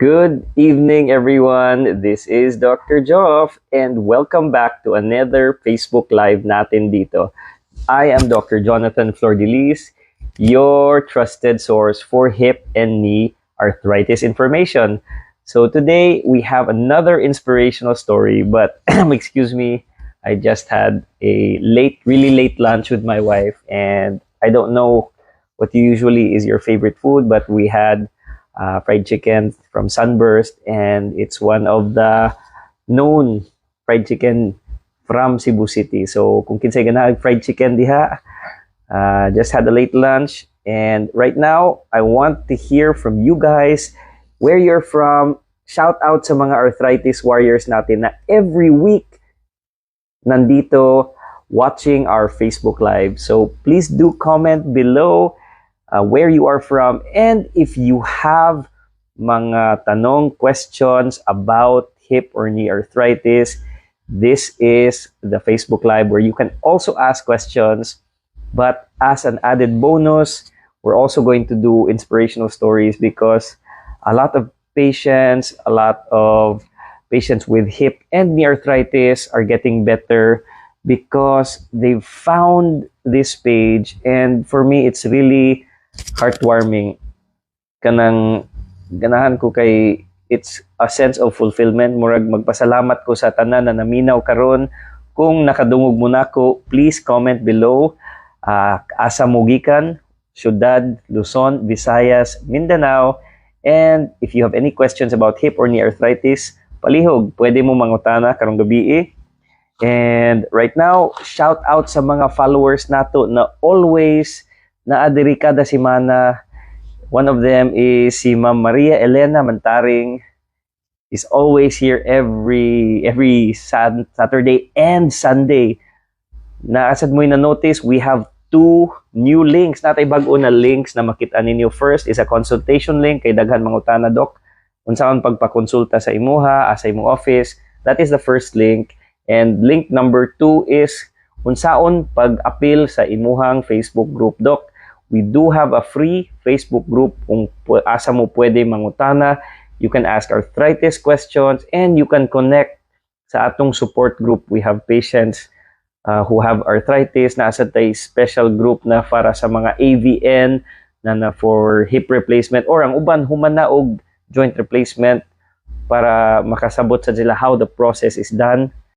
Good evening, everyone. This is Dr. Joff, and welcome back to another Facebook Live natin dito. I am Dr. Jonathan Flordelis, your trusted source for hip and knee arthritis information. So today we have another inspirational story, but excuse me, I just had a really late lunch with my wife, and I don't know what usually is your favorite food, but we had fried chicken from Sunburst, and it's one of the known fried chicken from Cebu City. So kung kinsay ganahan fried chicken diha, just had a late lunch, and right now I want to hear from you guys where you're from. Shout out sa mga arthritis warriors natin na every week nandito watching our Facebook Live. So please do comment below where you are from, and if you have mga tanong, questions about hip or knee arthritis, this is the Facebook Live where you can also ask questions. But as an added bonus, we're also going to do inspirational stories because a lot of patients with hip and knee arthritis are getting better because they've found this page, and for me it's really heartwarming. Kanang ganahan ko kay it's a sense of fulfillment. Murag magpasalamat ko sa tanan na naminaw karon. Kung nakadungog mo nako, please comment below. Asa mo gikan, syudad, Luzon, Visayas, Mindanao. And if you have any questions about hip or knee arthritis, palihog, pwede mo mangutana karong gabi. And right now, shout out sa mga followers nato na always naadiri kada semana. One of them is si Ma'am Maria Elena Mantaring. Is always here every Saturday and Sunday. Naasad mo na notice, we have two new links. Natay bag-o na links na makita ninyo. First is a consultation link kay daghan mangutana, Doc. Unsaon pagpakonsulta sa imuha, sa imong office. That is the first link. And link number 2 is unsaon pag-appeal sa imuhang Facebook group, Doc. We do have a free Facebook group kung asa mo pwede mangutana. You can ask arthritis questions and you can connect sa atong support group. We have patients who have arthritis. Nasa tay special group na para sa mga AVN na for hip replacement or ang uban human na og joint replacement para makasabot sa sila how the process is done.